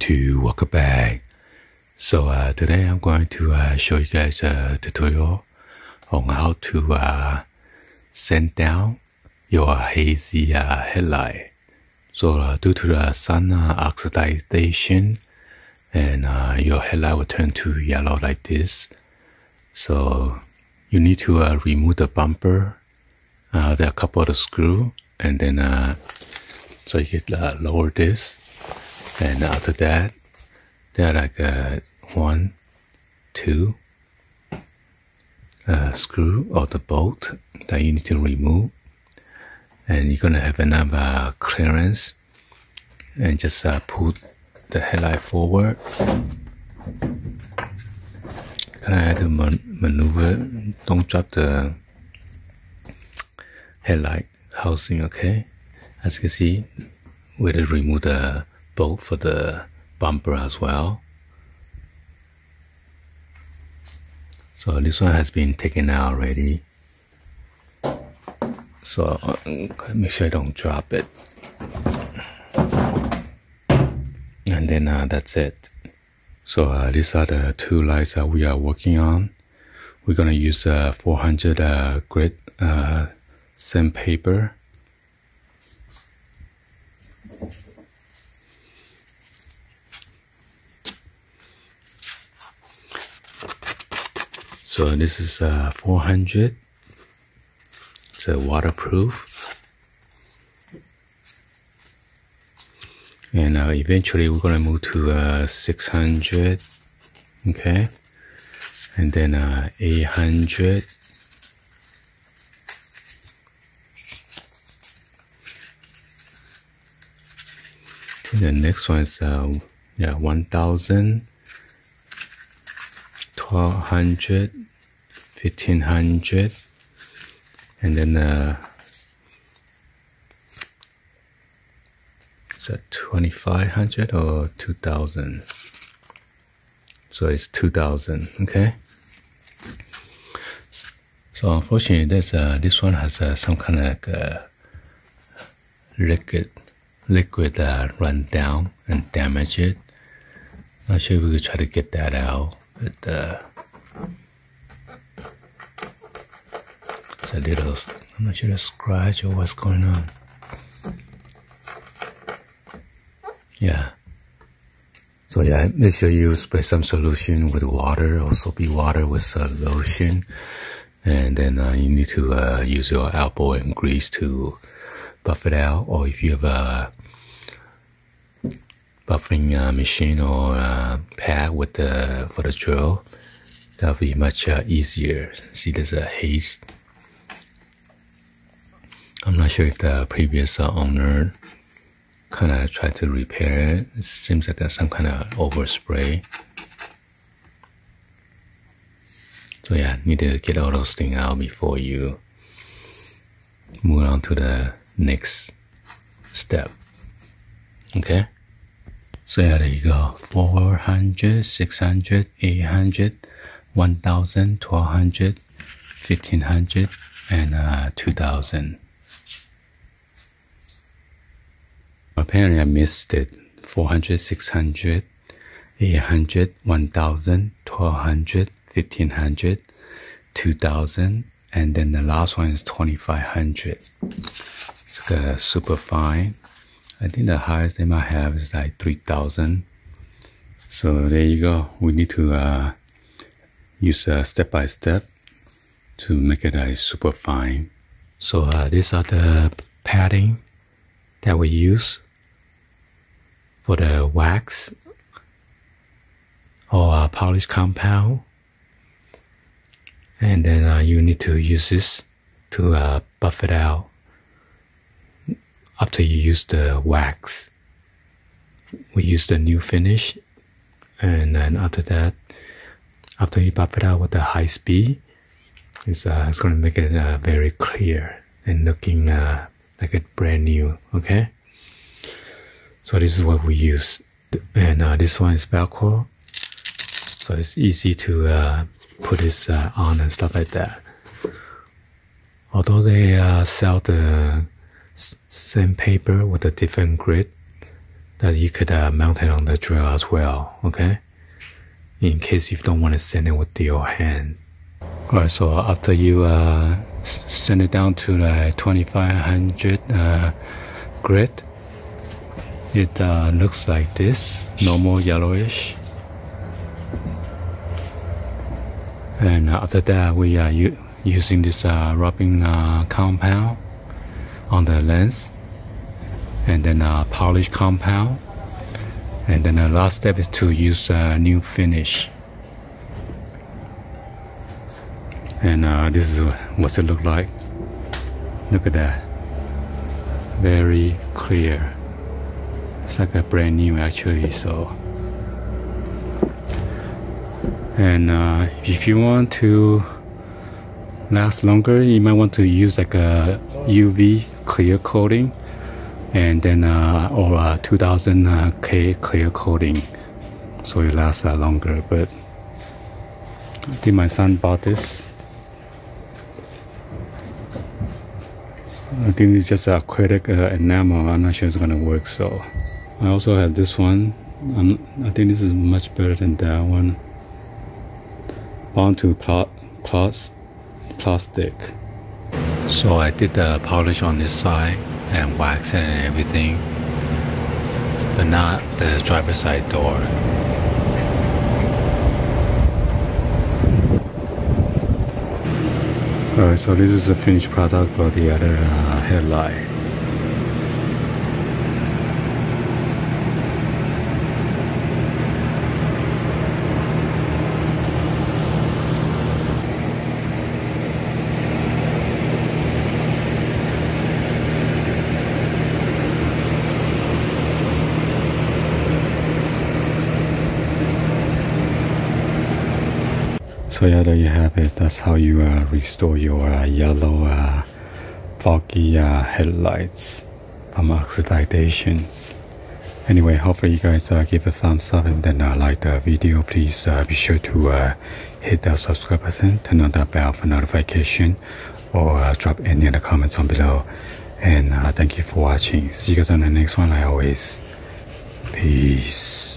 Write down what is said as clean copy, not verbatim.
to welcome back. So today I'm going to show you guys a tutorial on how to sand down your hazy headlight. So due to the sun oxidization, and your headlight will turn to yellow like this. So you need to remove the bumper, the couple of the screw, and then so you can lower this. And after that, there are like 1, 2 screw or the bolt that you need to remove. And you're gonna have enough clearance, and just pull the headlight forward. Kind of maneuver. Don't drop the headlight housing. Okay, as you can see, we will remove the bolt for the bumper as well. So this one has been taken out already. So make sure I don't drop it. And then that's it. So these are the two lights that we are working on. We're gonna use 400 grit sandpaper. So this is 400. It's waterproof. And eventually we're gonna move to 600. Okay. And then 800. And the next one is 1000, 1200, 1500, and then is that 2500 or 2000? So it's 2000. Okay. So unfortunately, there's this one has some kind of like liquid run down and damage it. Not sure if we could try to get that out, but it's a little, I'm not sure, a scratch or what's going on. Yeah. So yeah, make sure you spray some solution with water or soapy water with lotion. And then you need to use your elbow and grease to buff it out. Or if you have a buffing machine or pad with for the drill, that'll be much easier. See, there's a haze. I'm not sure if the previous owner kind of tried to repair it. It seems like there's some kind of overspray. So yeah, need to get all those things out before you move on to the next step. Okay. So yeah, there you go. 400, 600, 800, 1000, 1200, 1500, and 2000. Apparently I missed it. 400, 600, 800, 1000, 1200, 1500, 2000, and then the last one is 2500. It's super fine. I think the highest they might have is like 3000. So there you go. We need to use step by step to make it super fine. So these are the padding that we use for the wax or polish compound. And then you need to use this to buff it out after you use the wax. We use the new finish, and then after that, after you buff it out with the high speed, it's going to make it very clear and looking like it's brand new. Okay, so this is what we use, and this one is Velcro, so it's easy to put this on and stuff like that. Although they sell the sandpaper with a different grit, that you could mount it on the drill as well, okay? In case you don't want to sand it with your hand. Alright, so after you send it down to the 2500 grit, it looks like this, normal yellowish. And after that, we are using this rubbing compound on the lens, and then polish compound, and then the last step is to use a new finish. And this is what it look like. Look at that, very clear. It's like a brand new actually. So, and if you want to last longer, you might want to use like a UV clear coating, and then or 2000K clear coating, so it lasts longer. But I think my son bought this. I think it's just acrylic enamel. I'm not sure it's gonna work. So I also have this one. I think this is much better than that one. Bound to plastic. So I did the polish on this side and wax it and everything, but not the driver's side door. Alright, so this is the finished product for the other headlight. So yeah, there you have it. That's how you restore your yellow foggy headlights from oxidization. Anyway, hopefully you guys give a thumbs up and then like the video. Please be sure to hit the subscribe button, turn on that bell for notification, or drop any other comments on below. And thank you for watching. See you guys on the next one. Like always, peace.